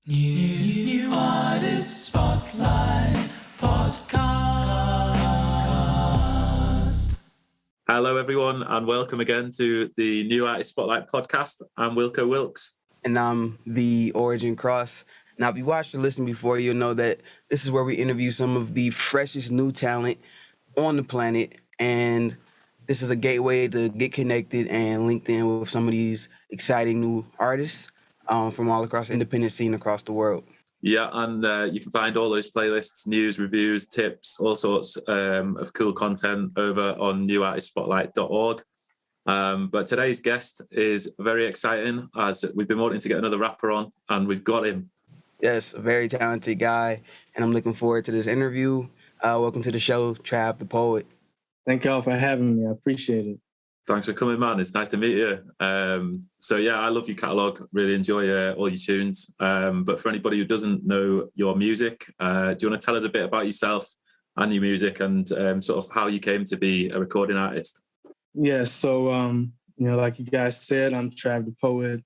New Artist Spotlight Podcast. Hello, everyone, and welcome again to the New Artist Spotlight Podcast. I'm Wilko Wilkes. And I'm the Origin Cross. Now, if you watched or listened before, you'll know that this is where we interview some of the freshest new talent on the planet. And this is a gateway to get connected and linked in with some of these exciting new artists from all across the independent scene across the world. Yeah, and you can find all those playlists, news, reviews, tips, all sorts of cool content over on newartistspotlight.org. But today's guest is very exciting, as we've been wanting to get another rapper on, and we've got him. Yes, a very talented guy, and I'm looking forward to this interview. Welcome to the show, Trav the Poet. Thank y'all for having me. I appreciate it. Thanks for coming, man. It's nice to meet you. So yeah, I love your catalogue. Really enjoy all your tunes. But for anybody who doesn't know your music, do you want to tell us a bit about yourself and your music and sort of how you came to be a recording artist? Yeah, so, like you guys said, I'm Trav the Poet.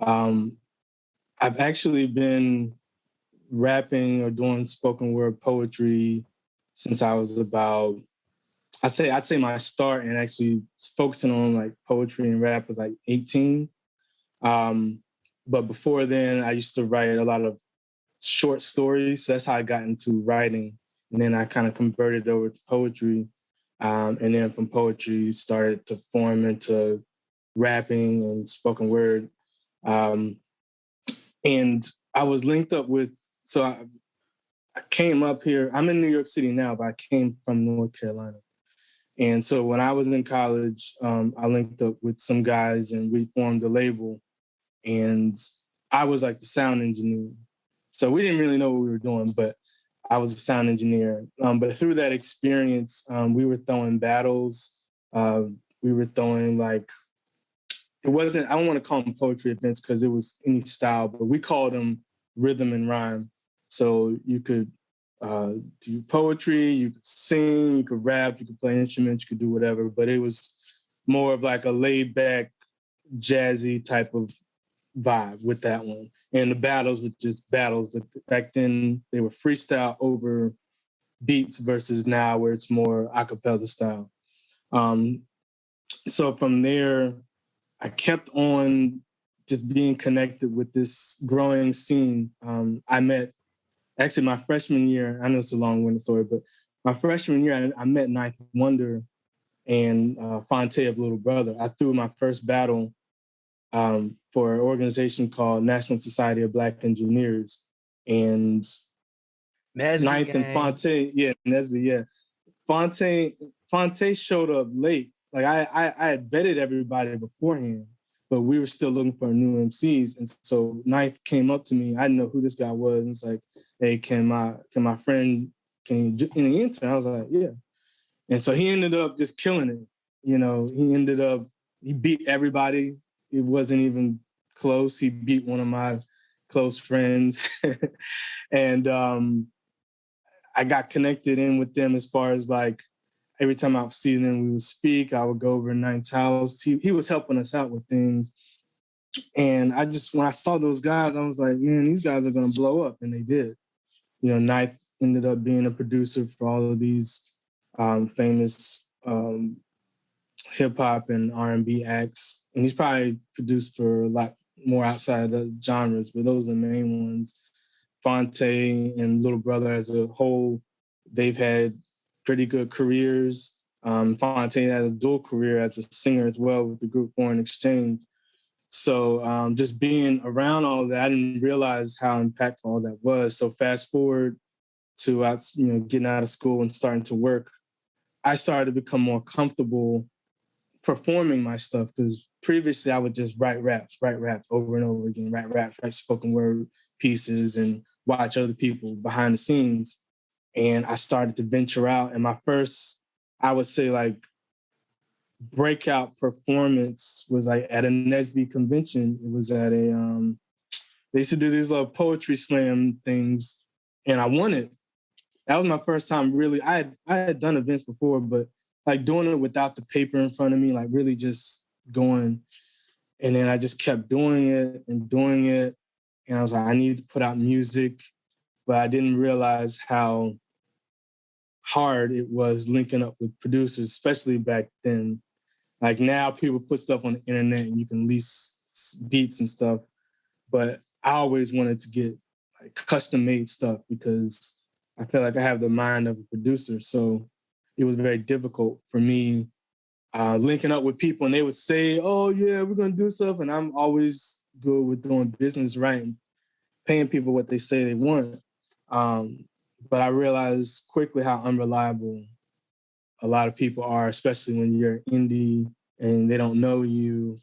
I've actually been rapping or doing spoken word poetry since I was about, I'd say my start and actually focusing on like poetry and rap was like 18. But before then, I used to write a lot of short stories. So that's how I got into writing. And then I kind of converted over to poetry. And then from poetry, started to form into rapping and spoken word. And I was linked up with, so I came up here. I'm in New York City now, but I came from North Carolina. And so when I was in college, I linked up with some guys and we formed a label. And I was like the sound engineer. So we didn't really know what we were doing, but I was a sound engineer. But through that experience, we were throwing battles. We were throwing I don't want to call them poetry events because it was any style, but we called them rhythm and rhyme. So you could do poetry, you could sing, you could rap, you could play instruments, you could do whatever, but it was more of like a laid back, jazzy type of vibe with that one. And the battles were just battles, but back then they were freestyle over beats versus now where it's more a cappella style. So from there, I kept on just being connected with this growing scene. I met, actually my freshman year, I know it's a long-winded story, but my freshman year, I met Ninth Wonder and Fonte of Little Brother. I threw my first battle for an organization called National Society of Black Engineers. And Nesby Ninth gang. and Fonte, Nesby, yeah. Fonte showed up late. Like I had vetted everybody beforehand, but we were still looking for new MCs. And so Ninth came up to me. I didn't know who this guy was. And it's like, hey, can my friend, can you in the intern? I was like, yeah. And so he ended up just killing it. He beat everybody. It wasn't even close. He beat one of my close friends. And I got connected in with them as far as like, every time I would see them, we would speak. I would go over to Ninth's house. He was helping us out with things. And when I saw those guys, I was like, man, these guys are going to blow up. And they did. Ninth ended up being a producer for all of these famous hip hop and R&B acts. And he's probably produced for a lot more outside of the genres, but those are the main ones. Fonte and Little Brother as a whole, they've had pretty good careers. Fonte had a dual career as a singer as well with the group Foreign Exchange. So just being around all that, I didn't realize how impactful all that was. So fast forward to getting out of school and starting to work, I started to become more comfortable performing my stuff because previously I would just write raps over and over again, write spoken word pieces and watch other people behind the scenes. And I started to venture out. And my first, I would say like breakout performance was like at a Nesby convention. It was at they used to do these little poetry slam things and I won it. That was my first time really, I had done events before, but like doing it without the paper in front of me, like really just going. And then I just kept doing it. and I was like, I need to put out music, but I didn't realize how hard it was linking up with producers, especially back then. Like now people put stuff on the internet and you can lease beats and stuff, but I always wanted to get like custom made stuff because I feel like I have the mind of a producer. So it was very difficult for me linking up with people, and they would say, oh yeah, we're gonna do stuff. And I'm always good with doing business right and paying people what they say they want. But I realized quickly how unreliable a lot of people are, especially when you're indie and they don't know you.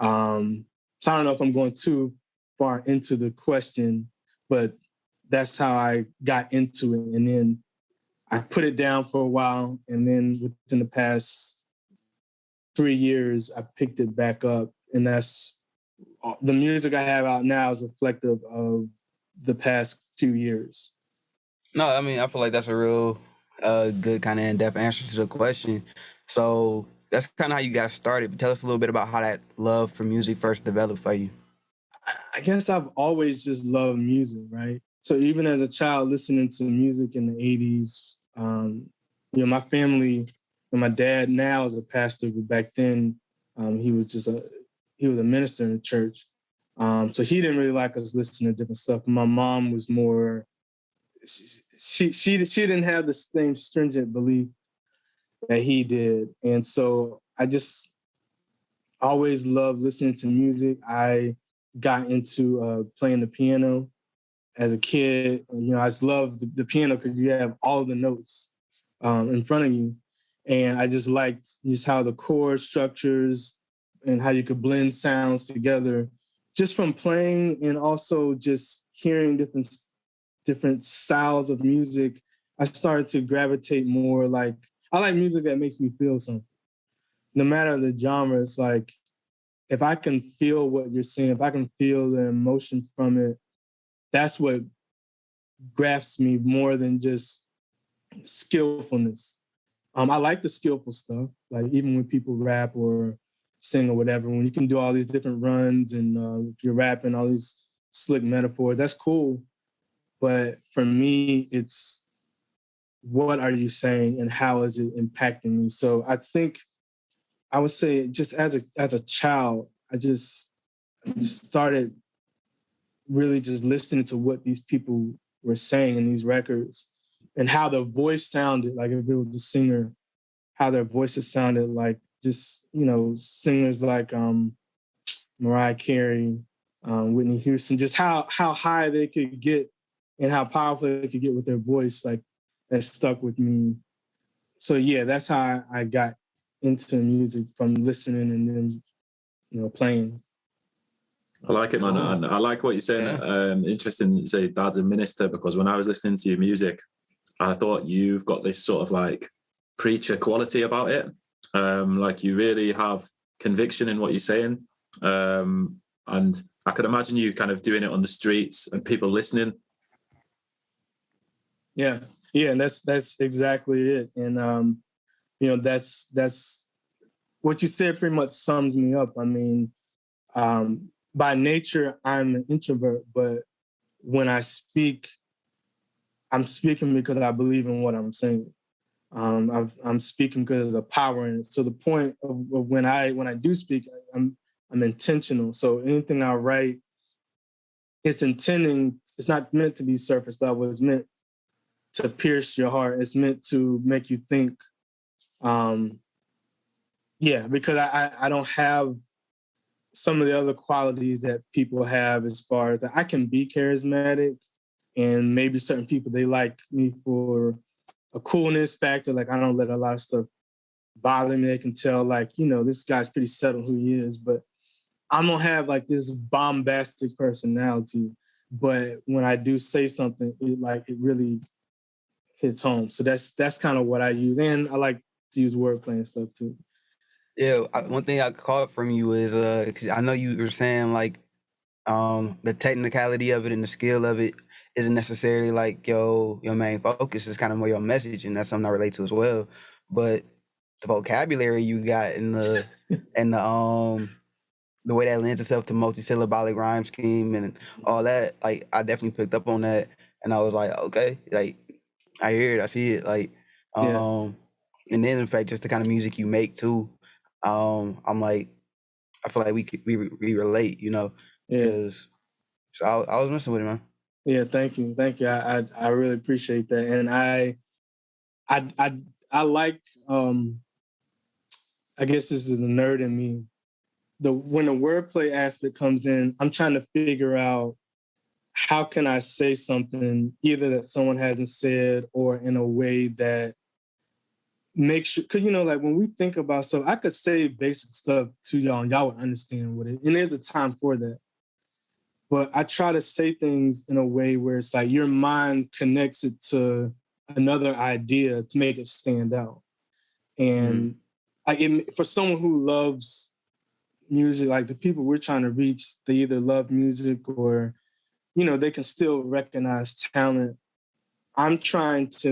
So I don't know if I'm going too far into the question, but that's how I got into it. And then I put it down for a while. And then within the past 3 years, I picked it back up. And that's the music I have out now is reflective of the past few years. No, I mean, I feel like that's a real good kind of in-depth answer to the question. So that's kind of how you got started. But tell us a little bit about how that love for music first developed for you. I guess I've always just loved music, right? So even as a child listening to music in the 80s, my family, and my dad now is a pastor, but back then he was a minister in the church. So he didn't really like us listening to different stuff. My mom was more, she didn't have the same stringent belief that he did. And so I just always loved listening to music. I got into playing the piano as a kid. I just loved the piano because you have all the notes in front of you. And I just liked just how the chord structures and how you could blend sounds together just from playing, and also just hearing different styles of music. I started to gravitate more I like music that makes me feel something. No matter the genre, it's like, if I can feel what you're saying, if I can feel the emotion from it, that's what grasps me more than just skillfulness. I like the skillful stuff, like even when people rap or sing or whatever, when you can do all these different runs and if you're rapping all these slick metaphors, that's cool. But for me, it's what are you saying and how is it impacting me? So I think I would say just as a child, I just started really just listening to what these people were saying in these records and how the voice sounded, like if it was a singer, how their voices sounded like just, singers like Mariah Carey, Whitney Houston, just how high they could get and how powerful they could get with their voice, like that stuck with me. So yeah, that's how I got into music, from listening and then, playing. I like it, man. And I like what you're saying. Yeah. Interesting you say dad's a minister, because when I was listening to your music, I thought you've got this sort of like preacher quality about it. Like you really have conviction in what you're saying. And I could imagine you kind of doing it on the streets and people listening. Yeah, and that's exactly it. And that's what you said pretty much sums me up. I mean, by nature, I'm an introvert, but when I speak, I'm speaking because I believe in what I'm saying. I'm speaking because there's a power in it. So the point of when I do speak, I'm intentional. So anything I write, it's not meant to be surface level. It's meant to pierce your heart. It's meant to make you think. Because I don't have some of the other qualities that people have, as far as I can be charismatic, and maybe certain people, they like me for a coolness factor. Like I don't let a lot of stuff bother me. They can tell like, this guy's pretty settled who he is, but I don't have like this bombastic personality. But when I do say something, it really hits home. So that's kind of what I use. And I like to use wordplay and stuff too. Yeah, one thing I caught from you is, 'cause I know you were saying like the technicality of it and the skill of it isn't necessarily like your main focus. It's kind of more your message, and that's something I relate to as well. But the vocabulary you got and the the way that lends itself to multi-syllabic rhyme scheme and all that, like I definitely picked up on that, and I was like, okay, like I hear it, I see it, like, Yeah. and then in fact, just the kind of music you make too, I'm like, I feel like we relate, you know, Yeah. because so I was messing with it, man. Yeah. Thank you. I really appreciate that, and I like I guess this is the nerd in me. When the wordplay aspect comes in, I'm trying to figure out how can I say something either that someone hasn't said or in a way that makes sure, because like when we think about stuff, I could say basic stuff to y'all and y'all would understand what it, and there's a time for that. But I try to say things in a way where it's like your mind connects it to another idea to make it stand out. And for someone who loves music, like the people we're trying to reach, they either love music or, they can still recognize talent. I am trying to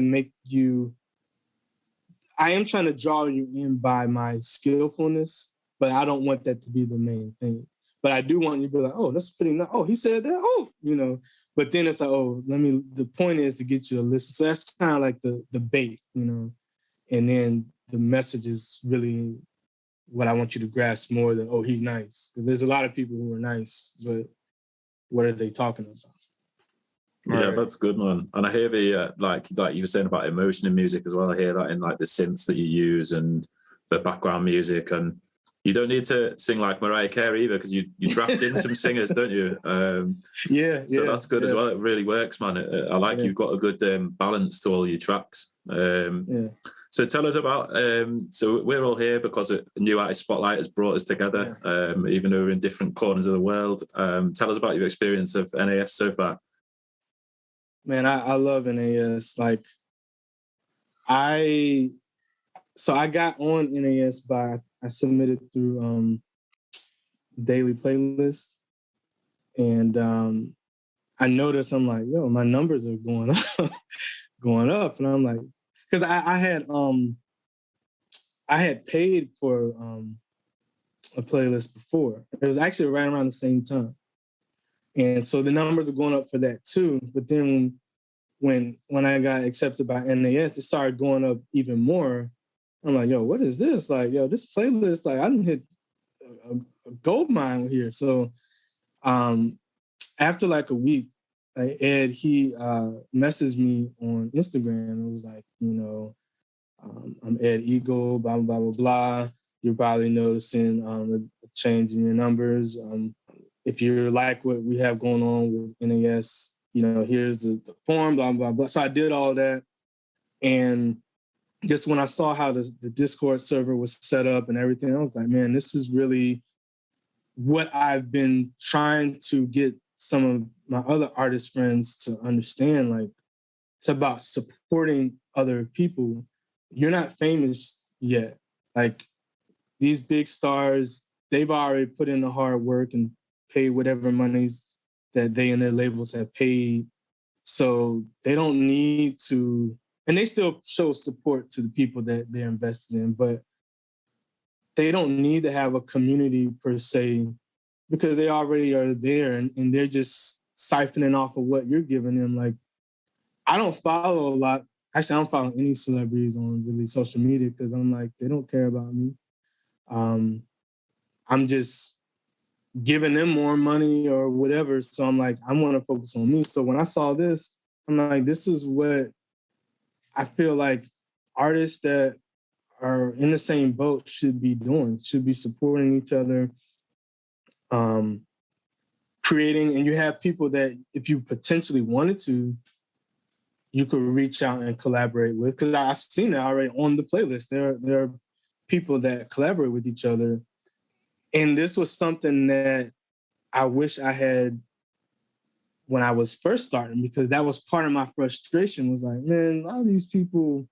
draw you in by my skillfulness, but I don't want that to be the main thing. But I do want you to be like, oh, that's pretty nice. Oh, he said that. Oh. But then it's like, oh, the point is to get you to listen. So that's kind of like the bait, and then the message is really what I want you to grasp more than, oh, he's nice. Because there's a lot of people who are nice, but what are they talking about? Yeah, that's good, man. And I hear the like you were saying about emotion in music as well. I hear that in like the synths that you use and the background music. And you don't need to sing like Mariah Carey either, because you draft in some singers, don't you? So that's good as well. It really works, man. I like you've got a good balance to all your tracks. So tell us about. So we're all here because a New Artist Spotlight has brought us together, even though we're in different corners of the world. Tell us about your experience of NAS so far. Man, I love NAS. Like, I got on NAS I submitted through daily playlist, and I noticed, I'm like, yo, my numbers are going up, going up, and I'm like, because I had paid for a playlist before. It was actually right around the same time, and so the numbers are going up for that too. But then when I got accepted by NAS, it started going up even more. I'm like, yo, what is this? Like, yo, this playlist, like, I didn't hit a gold mine here. So after like a week, Ed, he messaged me on Instagram and was like, I'm Ed Eagle, blah, blah, blah, blah. You're probably noticing a change in your numbers. If you like what we have going on with NAS, here's the form, blah, blah, blah. So I did all that. And just when I saw how the Discord server was set up and everything, I was like, man, this is really what I've been trying to get some of my other artist friends to understand. Like, it's about supporting other people. You're not famous yet. Like, these big stars, they've already put in the hard work and paid whatever monies that they and their labels have paid. So they don't need to, and they still show support to the people that they're invested in, but they don't need to have a community per se, because they already are there and they're just siphoning off of what you're giving them. Like, I don't follow a lot. Actually, I don't follow any celebrities on really social media because I'm like, they don't care about me. I'm just giving them more money or whatever. So I'm like, I want to focus on me. So when I saw this, I'm like, this is what I feel like artists that are in the same boat should be doing, should be supporting each other, creating, and you have people that if you potentially wanted to, you could reach out and collaborate with. Because I've seen that already on the playlist. There are people that collaborate with each other. And this was something that I wish I had when I was first starting, because that was part of my frustration, was like, man, a lot of these people,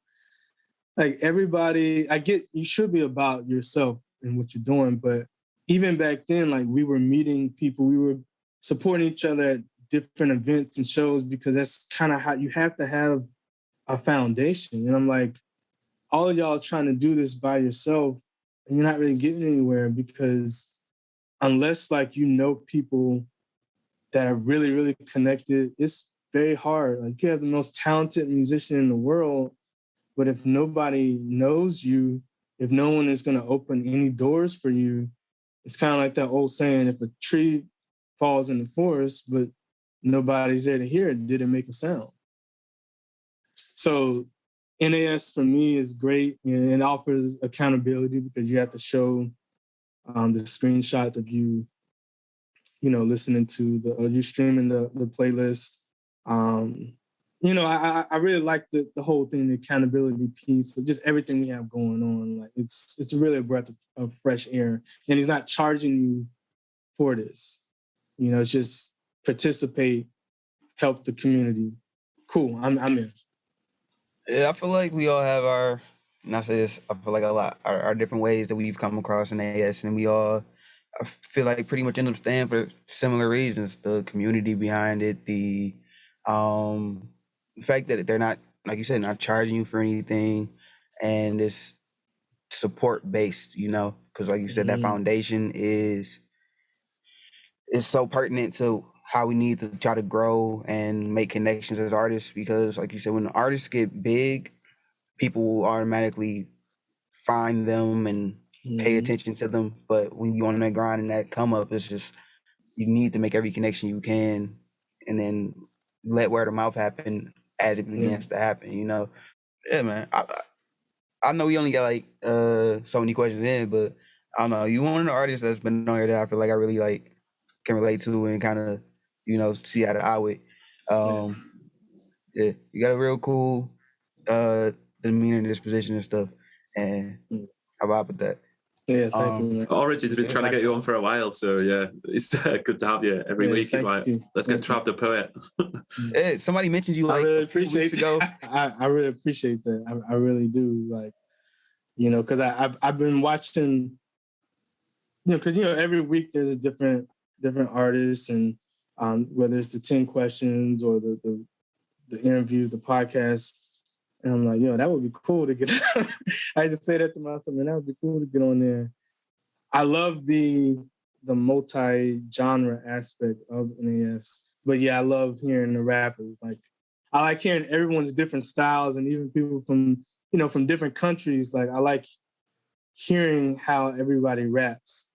like everybody, I get you should be about yourself and what you're doing. But even back then, like we were meeting people, we were supporting each other at different events and shows, because that's kind of how you have to have a foundation. And I'm like, all of y'all trying to do this by yourself and you're not really getting anywhere, because unless like you know people that are really, really connected, it's very hard. Like you have the most talented musician in the world, but if nobody knows you, if no one is going to open any doors for you, it's kind of like that old saying, if a tree falls in the forest, but nobody's there to hear it, did it make a sound? So NAS for me is great, and it offers accountability because you have to show the screenshots of you, listening to or you streaming the playlist. I really like the whole thing, the accountability piece of just everything we have going on. Like it's really a breath of fresh air, and he's not charging you for this. It's just participate, help the community. Cool, I'm in. Yeah, I feel like we all have our, and I say this, I feel like a lot, our different ways that we've come across in AS, and we all, I feel like pretty much end up staying for similar reasons. The community behind it, the fact that they're not, like you said, not charging you for anything, and it's support based, because like you said, that foundation is so pertinent to how we need to try to grow and make connections as artists, because like you said, when artists get big, people will automatically find them and pay attention to them. But when you on that grind and that come up, it's just, you need to make every connection you can and then let word of mouth happen as it begins to happen, Yeah, man. I know we only got like so many questions in, but I don't know. You one of the artists that's been on here that I feel like I really like can relate to and kind of, see eye to eye with. Yeah, you got a real cool demeanor and disposition and stuff, and I vibe with that. Yeah, thank you, man. Origin's been trying to get you on for a while, so yeah, it's good to have you every week. He's like, let's get Trav the poet. Hey, somebody mentioned you like really a few weeks ago. I really appreciate that. I really do. Like, because I've been watching, because every week there's a different artist, and whether it's the 10 questions or the interviews, the podcast. And I'm like, that would be cool to get. I just say that to myself, man, that would be cool to get on there. I love the multi-genre aspect of NAS, but yeah, I love hearing the rappers. Like, I like hearing everyone's different styles, and even people from from different countries. Like, I like hearing how everybody raps,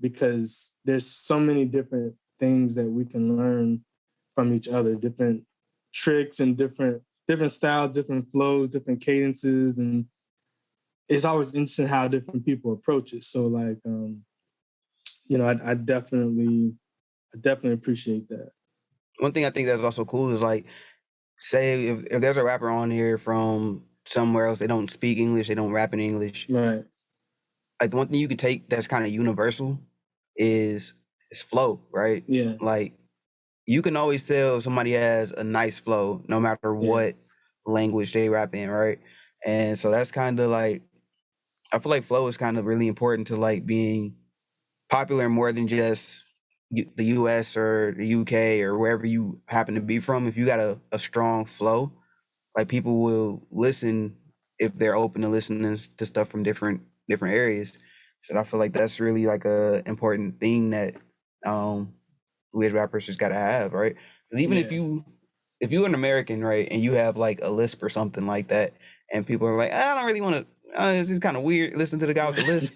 because there's so many different things that we can learn from each other, different tricks and different styles, different flows, different cadences, and it's always interesting how different people approach it. So like, I definitely appreciate that. One thing I think that's also cool is like, say if there's a rapper on here from somewhere else, they don't speak English, they don't rap in English. Right. Like the one thing you can take that's kind of universal is flow, right? Yeah. Like you can always tell somebody has a nice flow no matter what language they rap in, right? And so that's kind of like, I feel like flow is kind of really important to like being popular more than just the US or the UK or wherever you happen to be from. If you got a strong flow, like people will listen if they're open to listening to stuff from different areas. So I feel like that's really like a important thing that we as rappers just gotta have, right? Because even if you're an American, right, and you have like a lisp or something like that, and people are like, I don't really want to. It's just kind of weird listen to the guy with the lisp.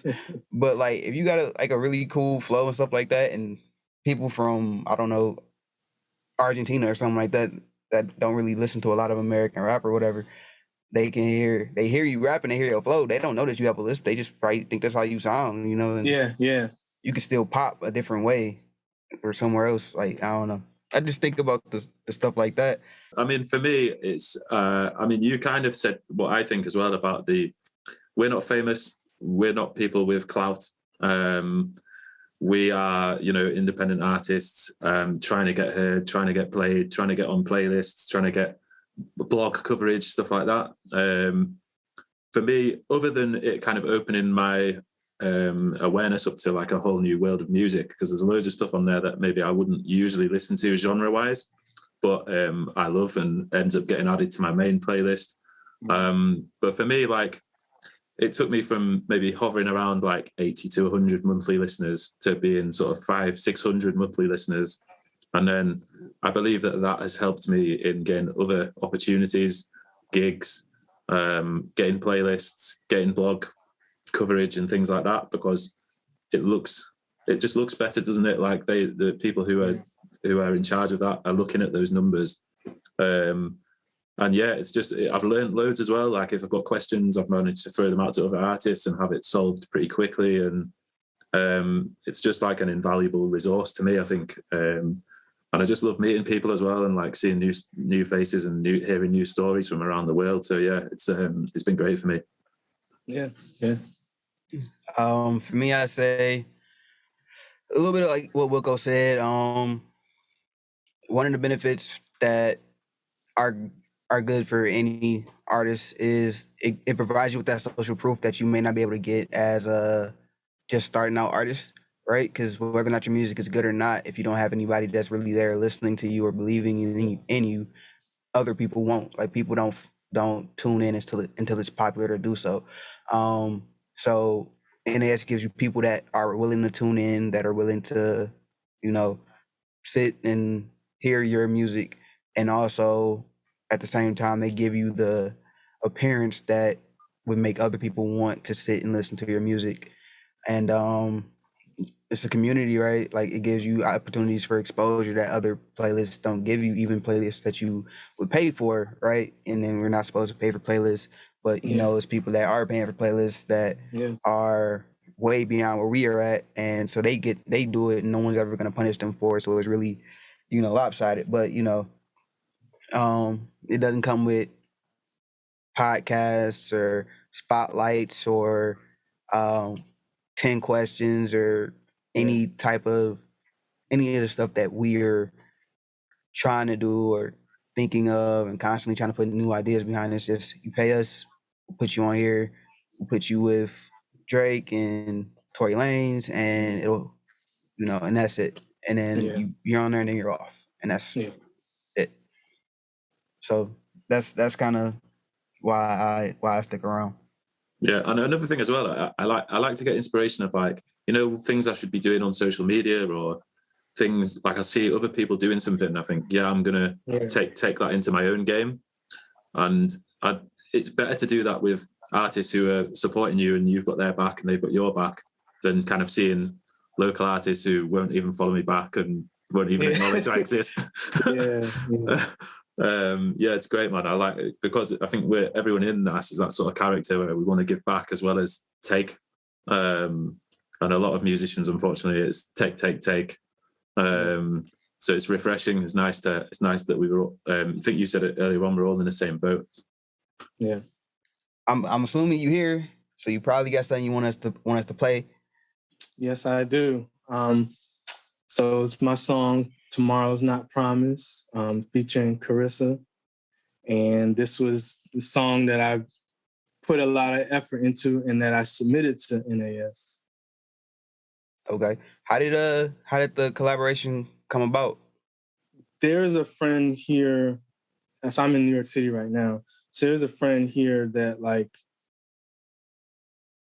But like, if you got a really cool flow and stuff like that, and people from, I don't know, Argentina or something like that don't really listen to a lot of American rap or whatever, they hear you rapping, they hear your flow. They don't know that you have a lisp. They just probably think that's how you sound, And you can still pop a different way or somewhere else. Like, I don't know. I just think about the stuff like that. I mean, for me, it's, you kind of said what I think as well about we're not famous. We're not people with clout. We are, independent artists, trying to get heard, trying to get played, trying to get on playlists, trying to get blog coverage, stuff like that. For me, other than it kind of opening my awareness up to like a whole new world of music, because there's loads of stuff on there that maybe I wouldn't usually listen to genre-wise, but I love and ends up getting added to my main playlist. But for me, like, it took me from maybe hovering around like 80 to 100 monthly listeners to being sort of 500-600 monthly listeners. And then I believe that has helped me in getting other opportunities, gigs, getting playlists, getting blog coverage and things like that, because it just looks better, doesn't it? Like the people who are in charge of that are looking at those numbers. And yeah, it's just, I've learned loads as well. Like if I've got questions, I've managed to throw them out to other artists and have it solved pretty quickly. And it's just like an invaluable resource to me, I think. And I just love meeting people as well, and like seeing new faces and hearing new stories from around the world. So yeah, it's been great for me. Yeah. For me, I say a little bit of like what Wilko said. One of the benefits that are good for any artist is it provides you with that social proof that you may not be able to get as a just starting out artist, right? Because whether or not your music is good or not, if you don't have anybody that's really there listening to you or believing in you, other people won't. Like people don't tune in until it's popular to do so. So NAS gives you people that are willing to tune in, that are willing to, sit and hear your music, and also at the same time they give you the appearance that would make other people want to sit and listen to your music. And it's a community, right? Like it gives you opportunities for exposure that other playlists don't give you, even playlists that you would pay for, right? And then we're not supposed to pay for playlists, but it's people that are paying for playlists that are way beyond where we are at, and so they do it and no one's ever going to punish them for it. So it's really lopsided. But it doesn't come with podcasts or spotlights or 10 questions or any of the stuff that we're trying to do or thinking of and constantly trying to put new ideas behind. It's just, you pay us, we'll put you on here, we'll put you with Drake and Tory Lanez, and it'll, and that's it. And then you're on there and then you're off, and that's it. So that's kind of why I stick around. Yeah, and another thing as well, I like to get inspiration of like, things I should be doing on social media, or things like I see other people doing something and I think, I'm gonna take that into my own game. And it's better to do that with artists who are supporting you and you've got their back and they've got your back, than kind of seeing local artists who won't even follow me back and won't even acknowledge I exist. It's great, man. I like it because I think everyone in NAS is that sort of character where we want to give back as well as take. And a lot of musicians, unfortunately, it's take. So it's refreshing. It's nice that we were. I think you said it earlier on. We're all in the same boat. Yeah. I'm assuming you here, so you probably got something you want us to play. Yes, I do. So it's my song "Tomorrow's Not Promised," featuring Crxss, and this was the song that I put a lot of effort into and that I submitted to NAS. Okay. How did the collaboration come about? There's a friend here. So I'm in New York City right now. So there's a friend here that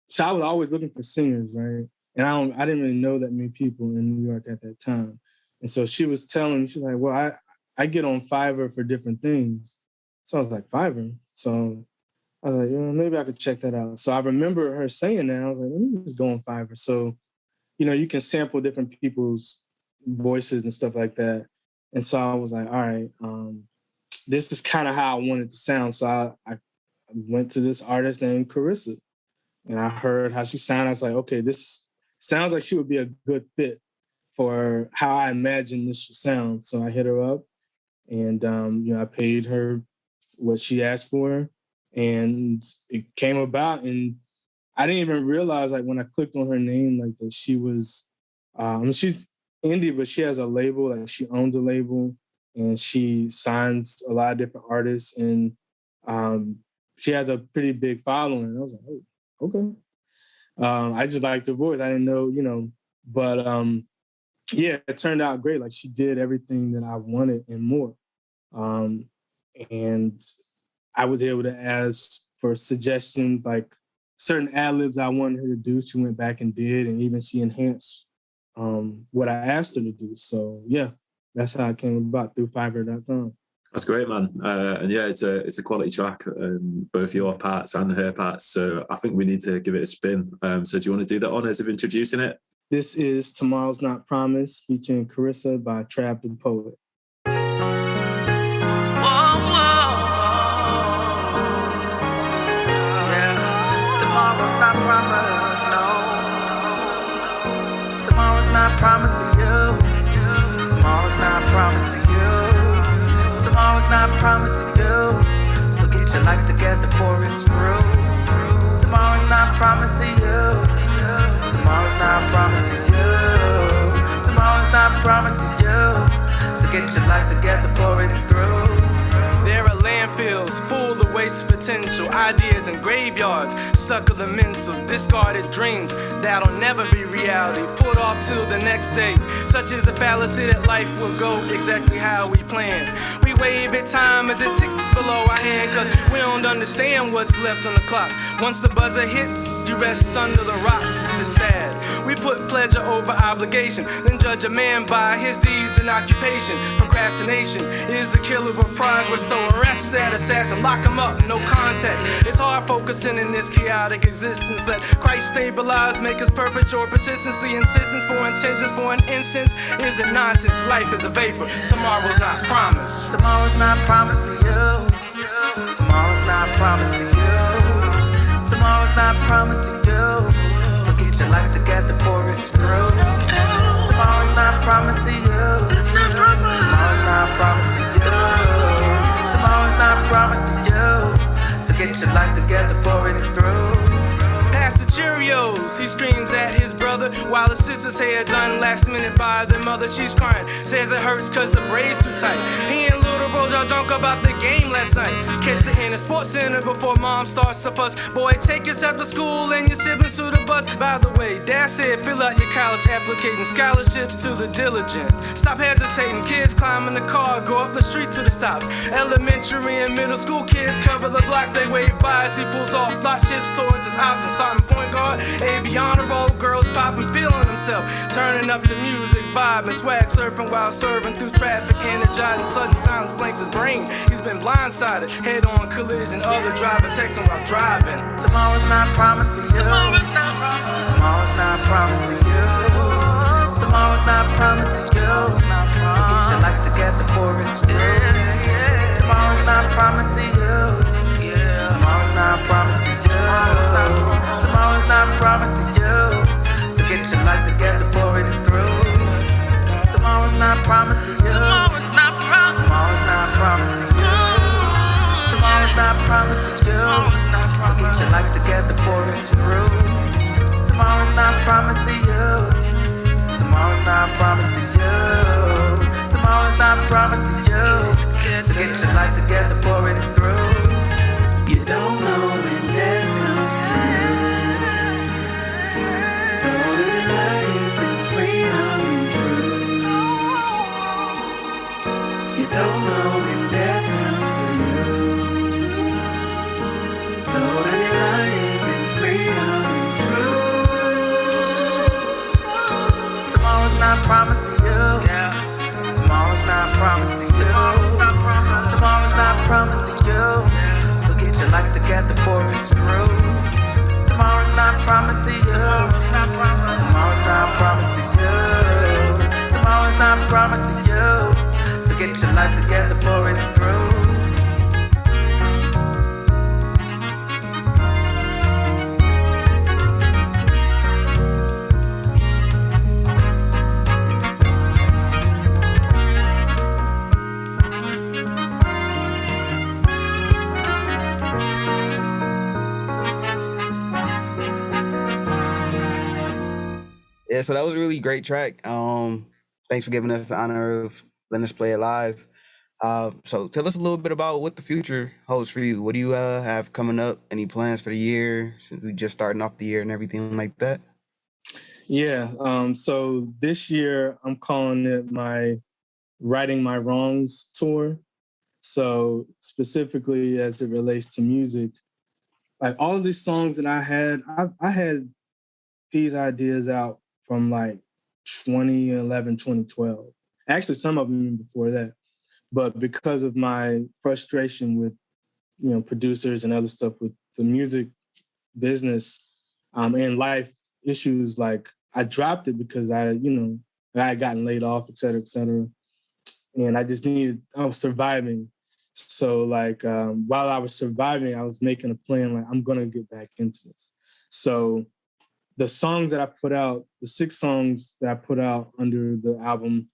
so I was always looking for singers, right? And I didn't really know that many people in New York at that time. And so she was telling me, she's like, well, I get on Fiverr for different things. So I was like, Fiverr? So I was like, maybe I could check that out. So I remember her saying that. I was like, let me just go on Fiverr. So, you can sample different people's voices and stuff like that. And so I was like, all right, this is kind of how I wanted to sound. So I went to this artist named Crxss, and I heard how she sounded. I was like, okay, this sounds like she would be a good fit for how I imagined this should sound. So I hit her up, and I paid her what she asked for, and it came about. And I didn't even realize, when I clicked on her name, that she was, she's indie, but she has a label, she owns a label, and she signs a lot of different artists, and she has a pretty big following. I was like, oh, okay. I just liked her voice. I didn't know, but it turned out great. She did everything that I wanted and more. And I was able to ask for suggestions, certain ad-libs I wanted her to do, she went back and did, and even she enhanced what I asked her to do. So yeah, that's how it came about through Fiverr.com. That's great, man. And yeah, it's a quality track, both your parts and her parts. So I think we need to give it a spin. So do you want to do the honors of introducing it? This is Tomorrow's Not Promised, featuring Crxss by Trav the Poet. Tomorrow's not promised, no. Tomorrow's not promised to you. Tomorrow's not promised to you. Tomorrow's not promised to you. So get your life together for it's through. Tomorrow's not promised to you. Tomorrow's not promised to you. Tomorrow's not promised to you. So get your life together for it's through. There are landfills full of waste potential, ideas and graveyards stuck in the mental, discarded dreams that'll never be reality, put off till the next day. Such is the fallacy that life will go exactly how we planned. We wave at time as it ticks below our hand, cause we don't understand what's left on the clock. Once the buzzer hits, you rest under the rocks. It's sad. We put pleasure over obligation, then judge a man by his deeds and occupation. Procrastination is the killer of progress, so arrest that assassin, lock him up, no contact. It's hard focusing in this chaotic existence. Let Christ stabilize, make us perfect, your persistence. The insistence for intentions for an instance isn't nonsense. Life is a vapor, tomorrow's not promised. Tomorrow's not promised to you. Tomorrow's not promised to you. Tomorrow's not promised to you. So get your life together for it's through. Tomorrow's not promised to you. Tomorrow's not promised to you. Tomorrow's not promised to you. So get your life together for it's through. Pass the Cheerios, he screams at his brother, while his sister's hair done last minute by their mother. She's crying, says it hurts cause the braids too tight. He and little bro y'all drunk about the game last night. Catch it in a sports center before mom starts to fuss. Boy, take yourself to school and your siblings to the bus. By the way, Dad said fill out your college application, scholarships to the diligent. Stop hesitating, kids climbing the car, go up the street to the stop. Elementary and middle school kids cover the block, they wave by as he pulls off, thought shifts towards his opposite, starting point guard. A honor roll, girls popping, feeling himself, turning up the music, vibing, swag surfing while serving through traffic, energizing. Sudden silence blanks his brain. He's been blindsided, head-on collision. Other driver texting while driving. Tomorrow's not promised to you. Tomorrow's not promised. Tomorrow's not promised to you. Tomorrow's not promised to you. So get your life together for it's through. Tomorrow's not promised to you. Tomorrow's not promised to you. Tomorrow's not promised to you. So get your life together for it's through. Tomorrow's not promised to you. Tomorrow's not promised. Tomorrow's not promised to you. Tomorrow's not promised to you. So get your life together for it's through. Tomorrow's not promised to you. Tomorrow's not promised to you. Tomorrow's not promised to you. So get your life together for it's through. You don't know when death comes through. So live your life in freedom and truth. You don't know when death comes to you. So live your life in freedom and truth. Tomorrow's not promised to you. Tomorrow's not promised to you. Tomorrow's not promised to you. So get your life together for it's through. Tomorrow's not promised to you. Tomorrow's not promised to you. Tomorrow's not promised to you. So get your life together for it's through. Yeah, so that was a really great track. Thanks for giving us the honor of letting us play it live. So tell us a little bit about what the future holds for you. What do you have coming up? Any plans for the year, since we just starting off the year and everything like that? Yeah, so this year I'm calling it my Righting My Wrongs tour. So specifically as it relates to music, like all of these songs that I had these ideas out from like 2011, 2012. Actually, some of them before that. But because of my frustration with, producers and other stuff with the music business and life issues, like I dropped it because I had gotten laid off, et cetera, et cetera. And I was surviving. So like while I was surviving, I was making a plan, like I'm gonna get back into this. So the songs that I put out, the 6 songs that I put out under the album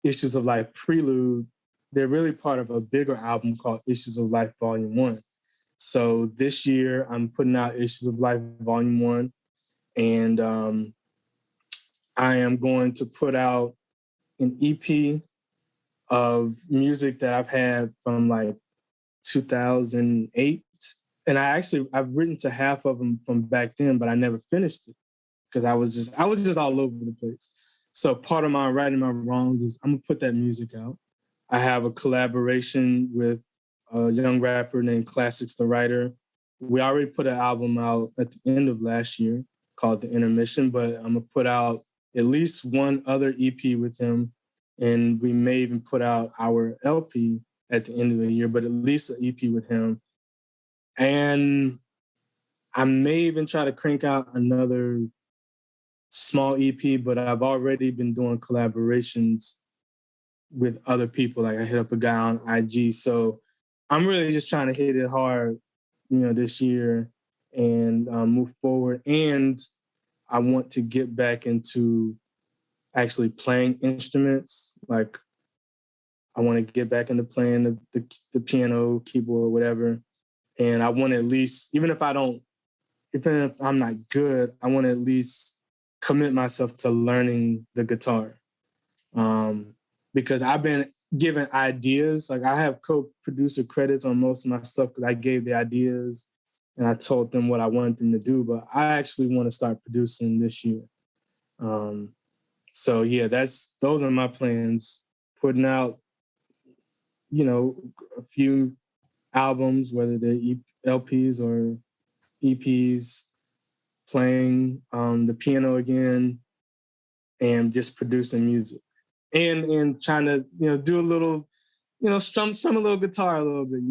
Issues of Life Prelude, they're really part of a bigger album called Issues of Life Volume 1. So this year I'm putting out Issues of Life Volume 1, and I am going to put out an EP of music that I've had from like 2008. And I've written to half of them from back then, but I never finished it because I was just all over the place. So part of my righting my wrongs is I'm gonna put that music out. I have a collaboration with a young rapper named Crxss the Writer. We already put an album out at the end of last year called The Intermission, but I'm gonna put out at least one other EP with him. And we may even put out our LP at the end of the year, but at least an EP with him. And I may even try to crank out another small EP, but I've already been doing collaborations with other people. Like I hit up a guy on IG. So I'm really just trying to hit it hard, this year and move forward. And I want to get back into actually playing instruments. Like I want to get back into playing the piano, keyboard, whatever. And I want to at least, even if I'm not good, I want to at least commit myself to learning the guitar. Because I've been given ideas. Like I have co-producer credits on most of my stuff because I gave the ideas and I told them what I wanted them to do. But I actually want to start producing this year. So yeah, those are my plans. Putting out, a few albums, whether they're LPs or EPs, playing the piano again, and just producing music, and trying to do a little, strum a little guitar a little bit,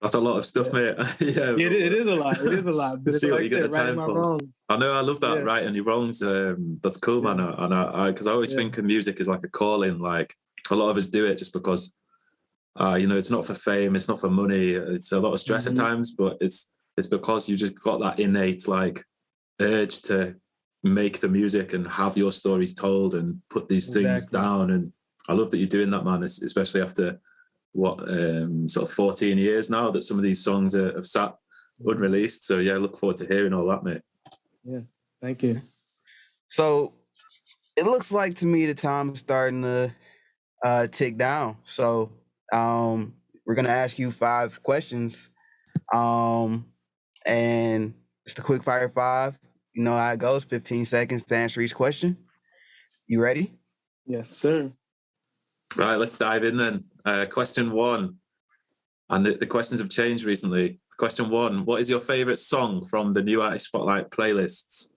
That's a lot of stuff, mate. Yeah, it is a lot. It is a lot. To see what you get the time my for. wrongs. I know, I love that, right? And your wrongs. That's cool, man. And because I always think of music as like a calling. Like a lot of us do it just because, it's not for fame, it's not for money. It's a lot of stress at times, but it's because you just got that innate like urge to make the music and have your stories told and put these things down. And I love that you're doing that, man. Especially after sort of 14 years now that some of these songs have sat unreleased. So yeah, I look forward to hearing all that, mate. Yeah, thank you. So it looks like to me the time is starting to tick down. So we're gonna ask you 5 questions, and it's the quick fire 5. You know how it goes. 15 seconds to answer each question. You ready? Yes, sir. Right, let's dive in then. Question 1, and the questions have changed recently. Question 1: what is your favorite song from the New Artist Spotlight playlists?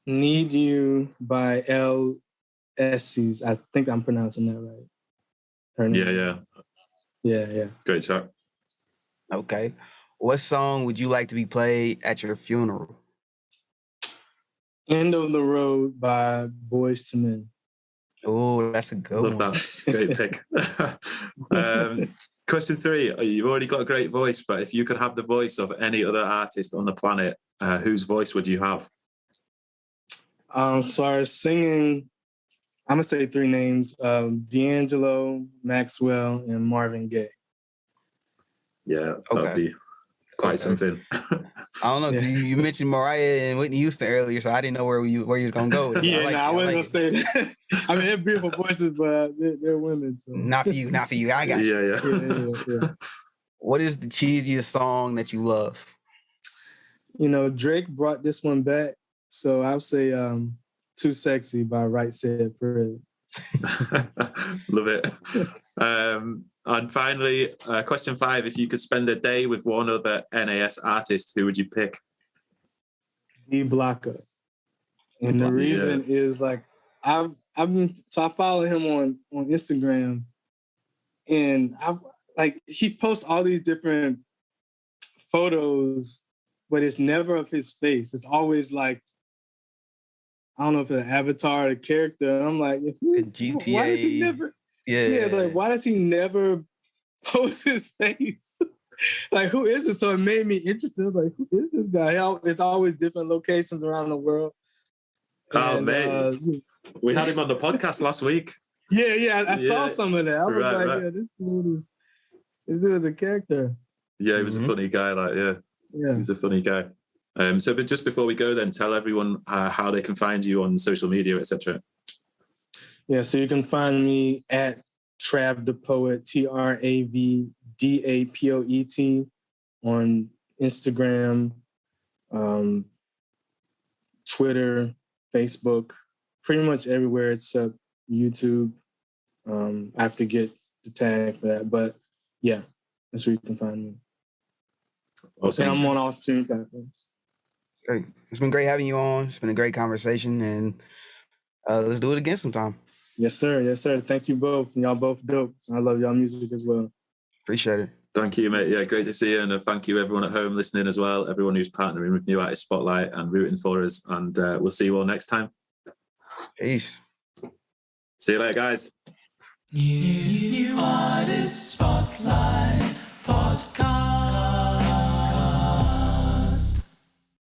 Need You by LSCs. I think I'm pronouncing that right. Her name. Yeah. Great track. Okay. What song would you like to be played at your funeral? End of the Road by Boyz II Men. Oh, that's a good Love one. that. Great pick. Question 3: you've already got a great voice, but if you could have the voice of any other artist on the planet, whose voice would you have? As far as singing, I'm gonna say 3 names: D'Angelo, Maxwell, and Marvin Gaye. Yeah, that would be quite something. I don't know. Yeah. You mentioned Mariah and Whitney Houston earlier, so I didn't know where you was gonna go with it. I wasn't gonna say that. I mean, they're beautiful voices, but they're women. So. Not for you. I got you. Yeah. What is the cheesiest song that you love? Drake brought this one back, so I'll say "Too Sexy" by Right Said Fred. Love it. And finally, question 5: if you could spend a day with one other NAS artist, who would you pick? D Blocker. And the reason is like I follow him on Instagram, and he posts all these different photos, but it's never of his face. It's always like, I don't know if it's an avatar or a character. And I'm like, GTA. Why does he never? Yeah, it's like, why does he never post his face? Like, who is it? So it made me interested. Like, who is this guy? It's always different locations around the world. Oh, man. We had him on the podcast last week. Yeah, I saw some of that. I was yeah, this dude is a character. Yeah, he was a funny guy. He was a funny guy. So, but just before we go, then tell everyone how they can find you on social media, etc. Yeah, so you can find me at Trav the Poet, TravDapoet on Instagram, Twitter, Facebook, pretty much everywhere except YouTube. I have to get the tag for that, but yeah, that's where you can find me. Awesome. And I'm on all streaming platforms. Great. It's been great having you on. It's been a great conversation, and let's do it again sometime. Yes, sir. Yes, sir. Thank you both. Y'all both dope. I love y'all music as well. Appreciate it. Thank you, mate. Yeah, great to see you. And thank you, everyone at home listening as well, everyone who's partnering with New Artist Spotlight and rooting for us. And we'll see you all next time. Peace. See you later, guys. New Artist Spotlight Podcast.